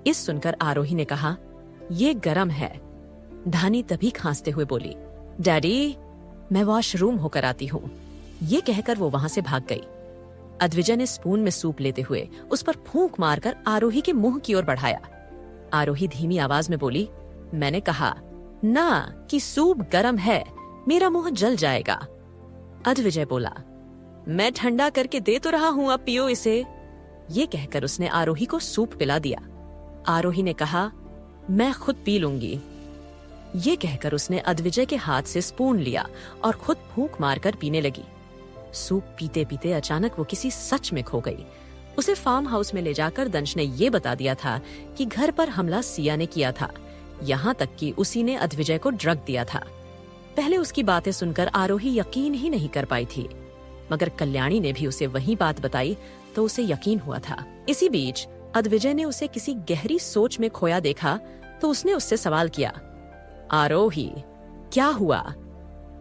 इस सुनकर आरोही ने कहा, ये गरम है। धानी तभी खांसते हुए बोली, डैडी, मैं वॉशरूम होकर आती हूँ। ये कहकर वो वहां से भाग गई। अद्विजय ने स्पून में सूप लेते हुए उस पर फूंक मारकर आरोही के मुंह की ओर बढ़ाया। आरोही धीमी आवाज में बोली, मैंने कहा ना कि सूप गरम है, मेरा मुंह जल जाएगा। अद्विजय बोला, मैं ठंडा करके दे तो रहा हूं, अब पियो इसे। ये कहकर उसने आरोही को सूप पिला दिया। आरोही ने कहा, मैं खुद पी लूंगी। ये कहकर उसने अद्विजय के हाथ से स्पून लिया और खुद फूंक मारकर पीने लगी। सूप पीते पीते अचानक वो किसी सच में खो गई। उसे फार्म हाउस में ले जाकर दंश ने ये बता दिया था कि घर पर हमला सिया ने किया था, यहाँ तक कि उसी ने अद्विजय को ड्रग दिया था। पहले उसकी बातें सुनकर आरोही यकीन ही नहीं कर पाई थी, मगर कल्याणी ने भी उसे वही बात बताई तो उसे यकीन हुआ था। इसी बीच अद्विजय ने उसे किसी गहरी सोच में खोया देखा तो उसने उससे सवाल किया, आरोही, क्या हुआ?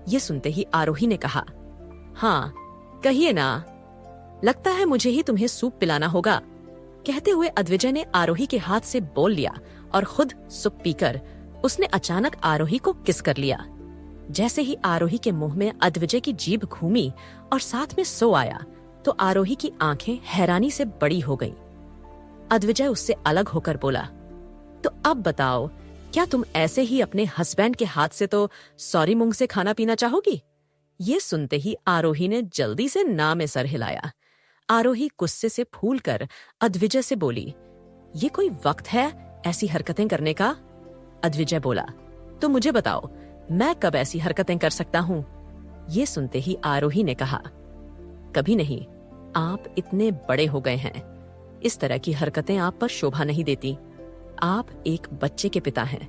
ये सुनते ही आरोही ने कहा, हाँ कहिए ना, लगता है मुझे ही तुम्हें सूप पिलाना होगा। कहते हुए अद्विजय ने आरोही के हाथ से बोल लिया और खुद सूप पीकर उसने अचानक आरोही को किस कर लिया। जैसे ही आरोही के मुंह में अद्विजय की जीभ घूमी और साथ में सो आया तो आरोही की आंखें हैरानी से बड़ी हो गईं। अद्विजय उससे अलग होकर बोला, तो अब बताओ, क्या तुम ऐसे ही अपने हस्बैंड के हाथ से तो सॉरी मुंह से खाना पीना चाहोगी? ये सुनते ही आरोही ने जल्दी से ना में सर हिलाया। आरोही गुस्से से फूलकर अद्विजय से बोली, ये कोई वक्त है ऐसी हरकतें करने का? अद्विजय बोला, तो मुझे बताओ, मैं कब ऐसी हरकतें कर सकता हूँ? ये सुनते ही आरोही ने कहा, कभी नहीं, आप इतने बड़े हो गए हैं, इस तरह की हरकतें आप पर शोभा नहीं देती। आप एक बच्चे के पिता हैं।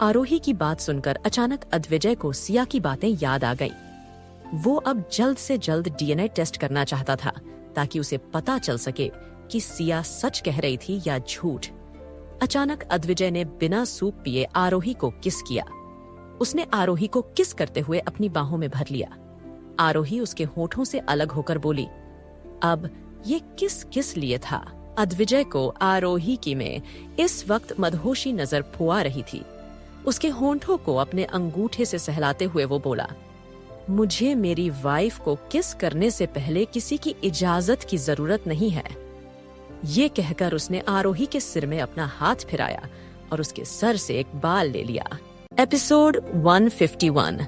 आरोही की बात सुनकर अचानक अद्विजय को सिया की बातें याद आ गईं। वो अब जल्द से जल्द डीएनए टेस्ट करना चाहता था ताकि उसे पता चल सके कि सिया सच कह रही थी या झूठ। अचानक अद्विजय ने बिना सूप पिए आरोही को किस किया। उसने आरोही को किस करते हुए अपनी बाहों में भर लिया। आरोही उसके होठों से अलग होकर बोली, अब ये किस किस लिए था? अद्विजय को आरोही की में इस वक्त मदहोशी नजर फुआ रही थी। उसके होंठों को अपने अंगूठे से सहलाते हुए वो बोला, मुझे मेरी वाइफ को किस करने से पहले किसी की इजाजत की जरूरत नहीं है। ये कहकर उसने आरोही के सिर में अपना हाथ फिराया और उसके सर से एक बाल ले लिया। एपिसोड 151।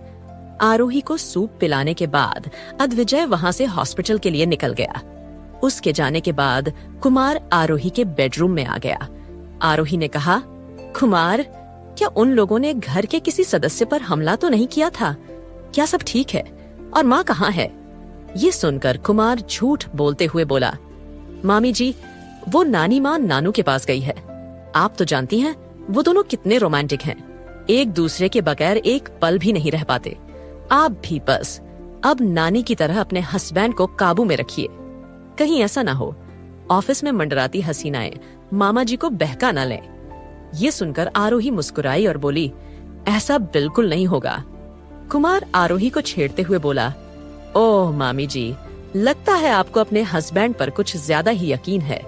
आरोही को सूप पिलाने के बाद अद्विजय वहां से हॉस्पिटल के लिए निकल गया। उसके जाने के बाद कुमार आरोही के बेडरूम में आ गया। आरोही ने कहा, कुमार, क्या उन लोगों ने घर के किसी सदस्य पर हमला तो नहीं किया था? क्या सब ठीक है? और माँ कहाँ है? ये सुनकर कुमार झूठ बोलते हुए बोला, मामी जी, वो नानी माँ नानू के पास गई है। आप तो जानती हैं वो दोनों कितने रोमांटिक हैं, एक दूसरे के बगैर एक पल भी नहीं रह पाते। आप भी बस अब नानी की तरह अपने हस्बैंड को काबू में रखिए, कहीं ऐसा ना हो ऑफिस में मंडराती हसीनाएं मामा जी को बहका ना लें। ये सुनकर आरोही मुस्कुराई और बोली, ऐसा बिल्कुल नहीं होगा। कुमार आरोही को छेड़ते हुए बोला, ओह मामी जी, लगता है आपको अपने हस्बैंड पर कुछ ज्यादा ही यकीन है।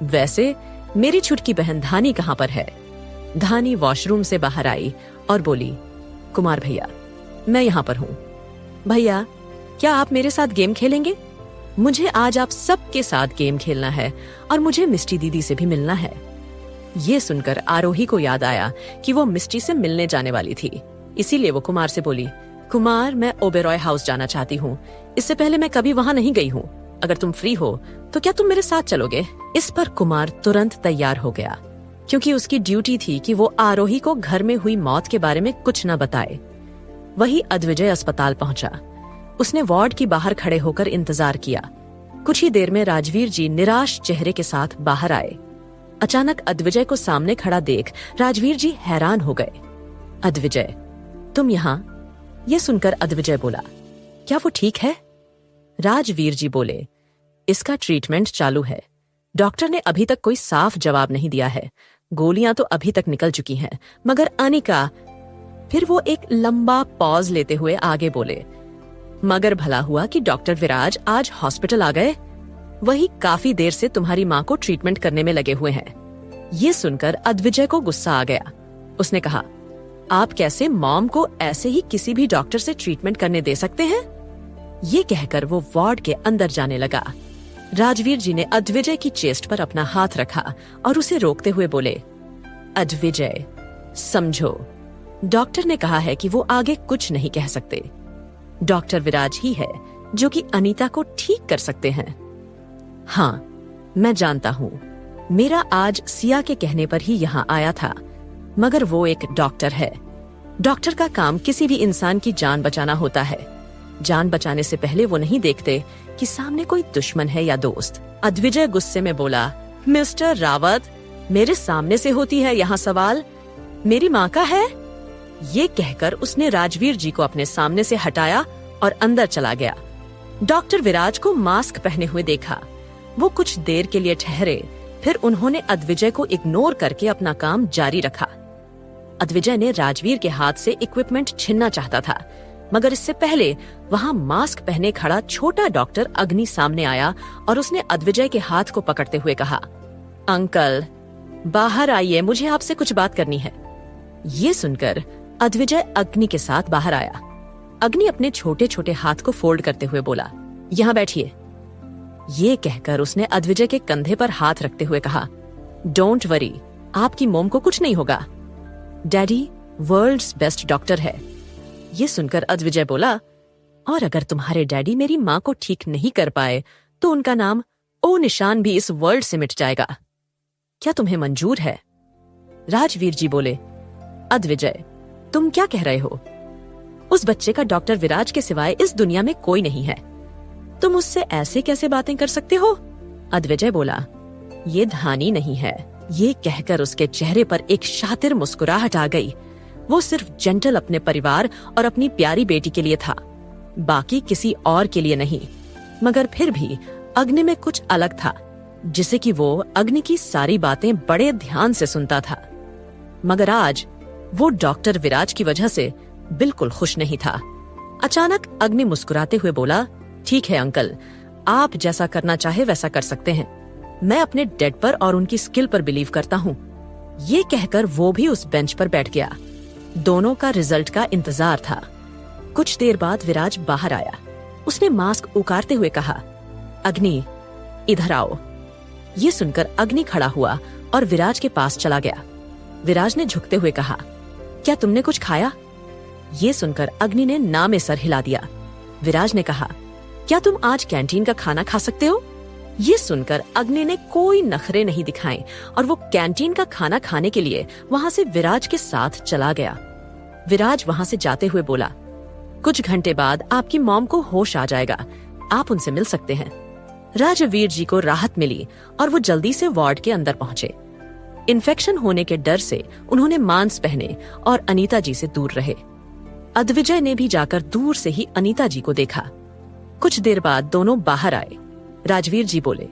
वैसे मेरी छुटकी बहन धानी कहाँ पर है? धानी वॉशरूम से बाहर आई और बोली, कुमार भैया, मैं यहाँ पर हूँ। भैया, क्या आप मेरे साथ गेम खेलेंगे? मुझे आज आप सबके साथ गेम खेलना है और मुझे मिष्टी दीदी से भी मिलना है। ये सुनकर आरोही को याद आया कि वो मिष्टी से मिलने जाने वाली थी, इसीलिए वो कुमार से बोली, कुमार, मैं ओबेरॉय हाउस जाना चाहती हूँ। इससे पहले मैं कभी वहाँ नहीं गई हूँ। अगर तुम फ्री हो तो क्या तुम मेरे साथ चलोगे? इस पर कुमार तुरंत तैयार हो गया, क्योंकि उसकी ड्यूटी थी कि वो आरोही को घर में हुई मौत के बारे में कुछ न बताए। वही अद्विजय अस्पताल पहुंचा। उसने वार्ड के बाहर खड़े होकर इंतजार किया। कुछ ही देर में राजवीर जी निराश चेहरे के साथ बाहर आए। अचानक अद्विजय को सामने खड़ा देख राजवीर जी हैरान हो गए। अद्विजय, तुम यहाँ? ये सुनकर अद्विजय बोला, क्या वो ठीक है? राजवीर जी बोले, इसका ट्रीटमेंट चालू है। डॉक्टर ने अभी तक कोई साफ जवाब नहीं दिया है। गोलियां तो अभी तक निकल चुकी हैं, मगर अनिका। फिर वो एक लंबा पॉज लेते हुए आगे बोले, मगर भला हुआ कि डॉक्टर विराज आज हॉस्पिटल आ गए। वही काफी देर से तुम्हारी माँ को ट्रीटमेंट करने में लगे हुए हैं। ये सुनकर अद्विजय को गुस्सा आ गया। उसने कहा, आप कैसे मॉम को ऐसे ही किसी भी डॉक्टर से ट्रीटमेंट करने दे सकते हैं? ये कहकर वो वार्ड के अंदर जाने लगा। राजवीर जी ने अद्विजय की चेस्ट पर अपना हाथ रखा और उसे रोकते हुए बोले, अद्विजय, समझो, डॉक्टर ने कहा है कि वो आगे कुछ नहीं कह सकते। डॉक्टर विराज ही है जो कि अनीता को ठीक कर सकते हैं। हाँ, मैं जानता हूँ, मेरा आज सिया के कहने पर ही यहाँ आया था, मगर वो एक डॉक्टर है। डॉक्टर का काम किसी भी इंसान की जान बचाना होता है। जान बचाने से पहले वो नहीं देखते कि सामने कोई दुश्मन है या दोस्त। अद्विजय गुस्से में बोला, मिस्टर रावत, मेरे सामने से होती है यहाँ सवाल? मेरी माँ का है? ये कहकर उसने राजवीर जी को अपने सामने से हटाया और अंदर चला गया। डॉक्टर विराज को मास्क पहने हुए देखा। वो कुछ देर के लिए ठहरे, फिर उन्होंने अद्विजय को इग्नोर करके अपना काम जारी रखा। अद्विजय ने राजवीर के हाथ से इक्विपमेंट छीनना चाहता था, मगर इससे पहले वहाँ मास्क पहने खड़ा छोटा डॉक्टर अग्नि सामने आया और उसने अद्विजय के हाथ को पकड़ते हुए कहा, अंकल, बाहर आइए, मुझे आपसे कुछ बात करनी है। ये सुनकर अद्विजय अग्नि के साथ बाहर आया। अग्नि अपने छोटे छोटे हाथ को फोल्ड करते हुए बोला, यहाँ बैठिए। ये कहकर उसने अद्विजय के कंधे पर हाथ रखते हुए कहा, डोंट वरी, आपकी मोम को कुछ नहीं होगा। डैडी वर्ल्ड्स बेस्ट डॉक्टर है। ये सुनकर अद्विजय बोला, और अगर तुम्हारे डैडी मेरी माँ को ठीक नहीं कर पाए तो उनका नाम ओ निशान भी इस वर्ल्ड से मिट जाएगा। क्या तुम्हें मंजूर है? राजवीर जी बोले, अद्विजय, तुम क्या कह रहे हो? उस बच्चे का डॉक्टर विराज के सिवाय इस दुनिया में कोई नहीं है। तुम उससे ऐसे कैसे बातें कर सकते हो? अद्विजय बोला, ये धानी नहीं है। ये कहकर उसके चेहरे पर एक शातिर मुस्कुराहट आ गई। वो सिर्फ जेंटल अपने परिवार और अपनी प्यारी बेटी के लिए था, बाकी किसी और के लिए नहीं। मगर फिर भी अग्नि में कुछ अलग था, जिसे कि वो अग्नि की सारी बातें बड़े ध्यान से सुनता था। मगर आज वो डॉक्टर विराज की वजह से बिल्कुल खुश नहीं था। अचानक अग्नि मुस्कुराते हुए बोला, ठीक है अंकल, आप जैसा करना चाहे वैसा कर सकते हैं। मैं अपने डेड पर और उनकी स्किल पर बिलीव करता हूँ। ये कहकर वो भी उस बेंच पर बैठ गया। दोनों का रिजल्ट का इंतजार था। कुछ देर बाद विराज बाहर आया। उसने मास्क उतारते हुए कहा, अग्नि, इधर आओ। ये सुनकर अग्नि खड़ा हुआ और विराज के पास चला गया। विराज ने झुकते हुए कहा, क्या तुमने कुछ खाया? ये सुनकर अग्नि ने ना में सर हिला दिया। विराज ने कहा, क्या तुम आज कैंटीन का खाना खा सकते हो? ये सुनकर अग्नि ने कोई नखरे नहीं दिखाए और वो कैंटीन का खाना खाने के लिए वहाँ से विराज के साथ चला गया। विराज वहाँ से जाते हुए बोला, कुछ घंटे बाद आपकी मॉम को होश आ जाएगा, आप उनसे मिल सकते हैं। राजवीर जी को राहत मिली और वो जल्दी से वार्ड के अंदर पहुंचे। इन्फेक्शन होने के डर से उन्होंने मास्क पहने और अनीता जी से दूर रहे। अद्विजय ने भी जाकर दूर से ही अनीता जी को देखा। कुछ देर बाद दोनों बाहर आए। राजवीर जी बोले,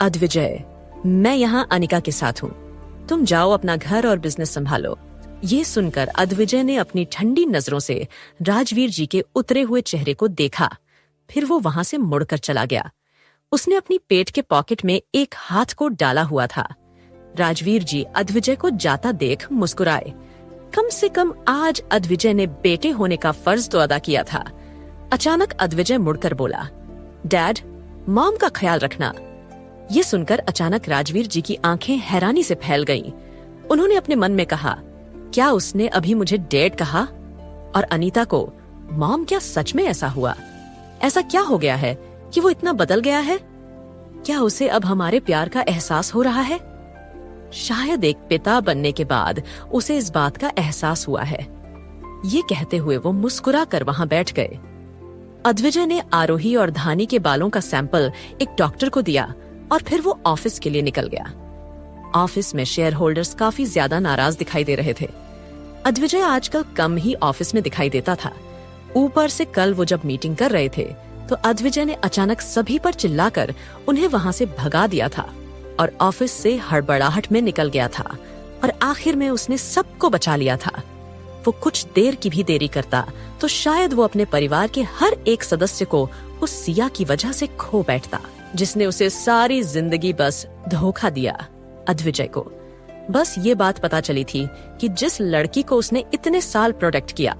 अद्विजय, मैं यहाँ अनिका के साथ हूँ, तुम जाओ अपना घर और बिजनेस संभालो। ये सुनकर अद्विजय ने अपनी ठंडी नजरों से राजवीर जी के उतरे हुए चेहरे को देखा, फिर वो वहां से मुड़कर चला गया। उसने अपनी पेट के पॉकेट में एक हाथ को डाला हुआ था। राजवीर जी अद्विजय को जाता देख मुस्कुराए। कम से कम आज अद्विजय ने बेटे होने का फर्ज तो अदा किया था। अचानक अद्विजय मुड़कर बोला, डैड, मॉम का ख्याल रखना। ये सुनकर अचानक राजवीर जी की आंखें हैरानी से फैल गईं। उन्होंने अपने मन में कहा, क्या उसने अभी मुझे डैड कहा? और अनीता को, मॉम, क्या सच में ऐसा हुआ? ऐसा क्या हो गया है कि वो इतना बदल गया है? क्या उसे अब हमारे प्यार का एहसास हो रहा है? शायद एक पिता बनने के बाद उसे इस बात का एहसास हुआ है। ये कहते हुए वो मुस्कुरा कर वहां बैठ गए। अद्विजय ने आरोही और धानी के बालों का सैंपल एक डॉक्टर को दिया और फिर वो ऑफिस के लिए निकल गया। ऑफिस में शेयर होल्डर्स काफी ज्यादा नाराज दिखाई दे रहे थे। अद्विजय आजकल कम ही ऑफिस में दिखाई देता था। ऊपर से कल वो जब मीटिंग कर रहे थे तो अद्विजय ने अचानक सभी पर चिल्लाकर उन्हें वहां से भगा दिया था और ऑफिस से हड़बड़ाहट में निकल गया था और आखिर में उसने सबको बचा लिया था। वो कुछ देर की भी देरी करता तो शायद वो अपने परिवार के हर एक सदस्य को उस सिया की वजह से खो बैठता, जिसने उसे सारी जिंदगी बस धोखा दिया। अद्विजय को बस ये बात पता चली थी कि जिस लड़की को उसने इतने साल प्रोटेक्ट किया,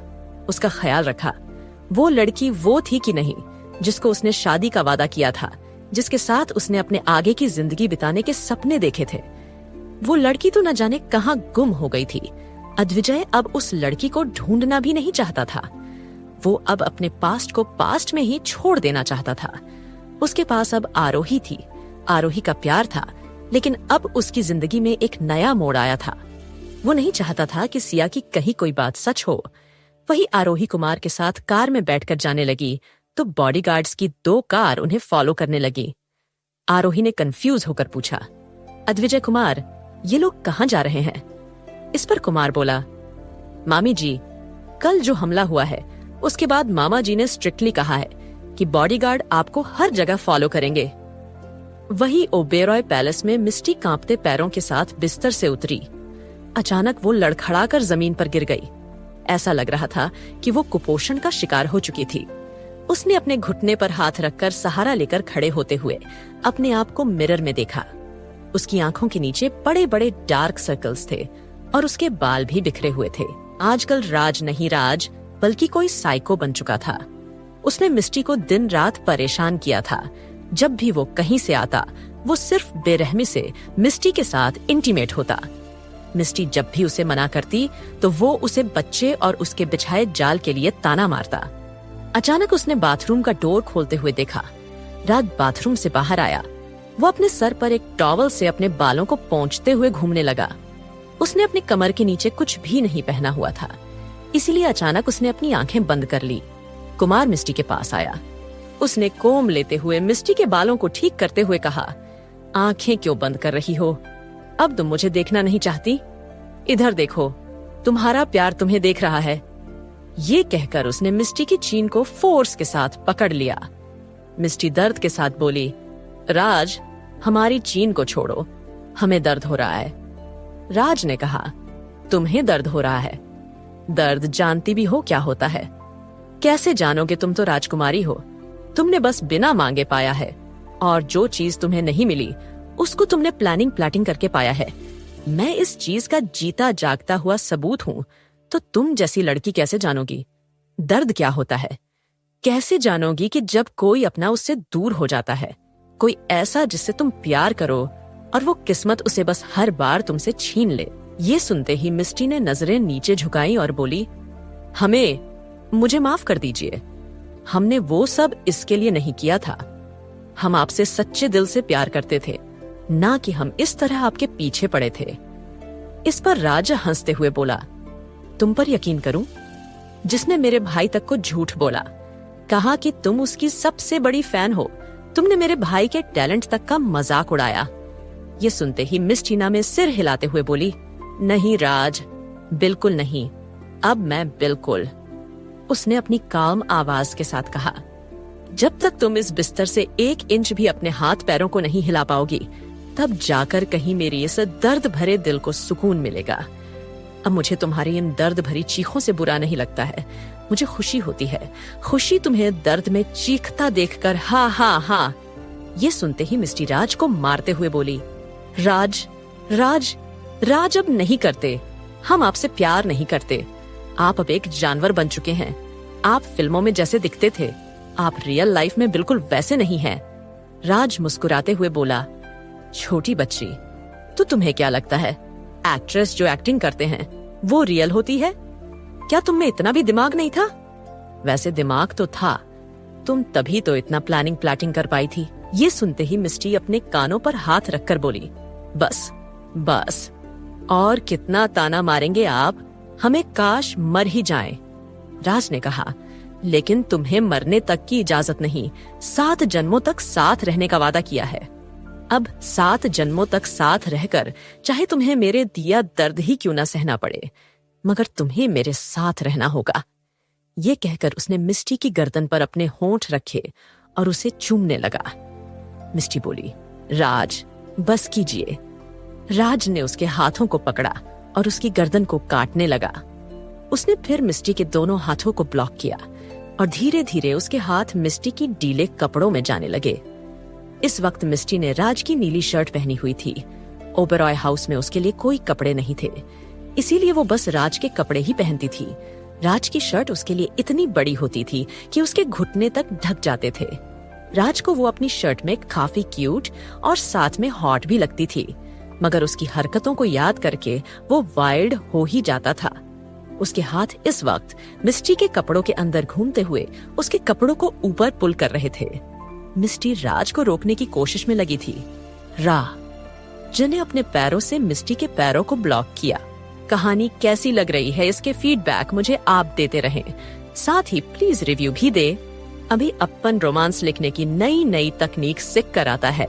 उसका ख्याल रखा, वो लड़की वो थी कि नहीं जिसको उसने शादी का वादा किया था, जिसके साथ उसने अपने आगे की जिंदगी बिताने के सपने देखे थे। वो लड़की तो न जाने कहां गुम हो गई थी। अद्विजय अब उस लड़की को ढूंढना भी नहीं चाहता था। वो अब अपने पास्ट को पास्ट में ही छोड़ देना चाहता था। उसके पास अब आरोही थी, आरोही का प्यार था, लेकिन अब उसकी जिंदगी में एक नया मोड़ आया था। वो नहीं चाहता था कि सिया की कहीं कोई बात सच हो। वही आरोही कुमार के साथ कार में बैठकर जाने लगी तो बॉडीगार्ड्स की 2 कार उन्हें फॉलो करने लगी। आरोही ने कंफ्यूज होकर पूछा, अद्विजय कुमार, ये लोग कहाँ जा रहे हैं? इस पर कुमार बोला, मामी जी, कल जो हमला हुआ है उसके बाद मामा जी ने स्ट्रिक्टली कहा है कि बॉडीगार्ड आपको हर जगह फॉलो करेंगे। वही ओबेरॉय पैलेस में मिस्टी कांपते पैरों के साथ बिस्तर से उतरी। अचानक वो लड़खड़ाकर जमीन पर गिर गई। ऐसा लग रहा था कि वो कुपोषण का शिकार हो चुकी थी। उसने अपने घुटने पर हाथ रखकर सहारा लेकर खड़े होते हुए अपने आप को मिरर में देखा। उसकी आंखों के नीचे बड़े बड़े डार्क सर्कल्स थे और उसके बाल भी बिखरे हुए थे। आजकल राज नहीं राज बल्कि कोई साइको बन चुका था। उसने मिस्टी को दिन रात परेशान किया था। जब भी वो कहीं से आता वो सिर्फ बेरहमी से मिस्टी के साथ इंटीमेट होता। मिस्टी जब भी उसे मना करती तो वो उसे बच्चे और उसके बिछाए जाल के लिए ताना मारता। अचानक उसने बाथरूम का डोर खोलते हुए देखा। राज बाथरूम से बाहर आया। वो अपने सर पर एक टॉवल से अपने बालों को पोंछते हुए घूमने लगा। उसने अपनी कमर के नीचे कुछ भी नहीं पहना हुआ था, इसीलिए अचानक उसने अपनी आंखें बंद कर ली। कुमार मिस्टी के पास आया। उसने कोम लेते हुए मिस्टी के बालों को ठीक करते हुए कहा, आंखें क्यों बंद कर रही हो? अब तुम मुझे देखना नहीं चाहती? इधर देखो, तुम्हारा प्यार तुम्हें देख रहा है। ये कहकर उसने मिस्टी की चीन को फोर्स के साथ पकड़ लिया। मिस्टी दर्द के साथ बोली, राज, हमारी चीन को छोड़ो, हमें दर्द हो रहा है। राज ने कहा, तुम्हें दर्द हो रहा है? दर्द जानती भी हो क्या होता है? कैसे जानोगे? तुम तो राजकुमारी हो। तुमने बस बिना मांगे पाया है और जो चीज तुम्हें नहीं मिली उसको तुमने प्लानिंग करके पाया है। मैं इस चीज का जीता जागता हुआ सबूत हूँ, तो तुम जैसी लड़की कैसे जानोगी दर्द क्या होता है? कैसे जानोगी कि जब कोई अपना उससे दूर हो जाता है, कोई ऐसा जिससे तुम प्यार करो और वो किस्मत उसे बस हर बार तुमसे छीन ले। ये सुनते ही मिस्टी ने नजरें नीचे झुकाई और बोली, मुझे माफ कर दीजिए। हमने वो सब इसके लिए नहीं किया था। हम आपसे सच्चे दिल से प्यार करते थे, ना कि हम इस तरह आपके पीछे पड़े थे। इस पर राजा हंसते हुए बोला, तुम पर यकीन करूं? जिसने मेरे भाई तक को झूठ बोला, कहा कि तुम उसकी सबसे बड़ी फैन हो। तुमने मेरे भाई के टैलेंट तक का मजाक उड़ाया। ये सुनते ही मिस टीना में सिर हिलाते हुए बोली, नहीं राज, बिल्कुल नहीं। अब मैं बिल्कुल। उसने अपनी काम आवाज के साथ कहा, जब तक तुम इस बिस्तर से 1 इंच भी अपने हाथ पैरों को नहीं हिला पाओगी, तब जाकर कहीं मेरी इस दर्द भरे दिल को सुकून मिलेगा। अब मुझे तुम्हारी इन दर्द भरी चीखों से बुरा नहीं लगता है, मुझे खुशी होती है। खुशी तुम्हें दर्द में चीखता देखकर। हाँ हाँ हाँ। ये सुनते ही मिस्टी राज को मारते हुए बोली, राज, राज, राज अब नहीं करते। हम आपसे प्यार नहीं करते। आप अब एक जानवर बन चुके हैं। आप फिल्मों में जैसे दिखते थे, आप रियल लाइफ में बिल्कुल वैसे नहीं हैं। राज मुस्कुराते हुए बोला, छोटी बच्ची, तो तुम्हें क्या लगता है एक्ट्रेस जो एक्टिंग करते हैं वो रियल होती है? क्या तुम में इतना भी दिमाग नहीं था? वैसे दिमाग तो था, तुम तभी तो इतना प्लानिंग कर पाई थी। ये सुनते ही मिस्टी अपने कानों पर हाथ रखकर बोली, बस बस, और कितना ताना मारेंगे आप? हमें काश मर ही जाएं। राज ने कहा, लेकिन तुम्हें मरने तक की इजाजत नहीं। 7 जन्मों तक साथ रहने का वादा किया है। अब 7 जन्मों तक साथ रहकर चाहे तुम्हें मेरे दिया दर्द ही क्यों ना सहना पड़े, मगर तुम्हें मेरे साथ रहना होगा। ये कहकर उसने मिस्टी की गर्दन पर अपने होंठ रखे और उसे चूमने लगा। मिस्टी बोली, राज बस कीजिए। राज ने उसके हाथों को पकड़ा और उसकी गर्दन को काटने लगा। उसने फिर मिस्टी के दोनों हाथों को ब्लॉक किया और धीरे धीरे उसके हाथ मिस्टी की ढीले कपड़ों में जाने लगे। इस वक्त मिस्टी ने राज की नीली शर्ट पहनी हुई थी। ओबरॉय हाउस में उसके लिए कोई कपड़े नहीं थे, इसीलिए वो बस राज के कपड़े ही पहनती थी। राज की शर्ट उसके लिए इतनी बड़ी होती थी कि उसके घुटने तक ढक जाते थे। राज को वो अपनी शर्ट में काफी क्यूट और साथ में हॉट भी लगती थी, मगर उसकी हरकतों को याद करके वो वाइल्ड हो ही जाता था। उसके हाथ इस वक्त मिस्टी के कपड़ों के अंदर घूमते हुए उसके कपड़ों को ऊपर पुल कर रहे थे। मिस्टी राज को रोकने की कोशिश में लगी थी। जिन्हें अपने पैरों से मिस्टी के पैरों को ब्लॉक किया। कहानी कैसी लग रही है, इसके फीडबैक मुझे आप देते रहें। साथ ही प्लीज रिव्यू भी दे। अभी अपन रोमांस लिखने की नई नई तकनीक सीख कर आता है।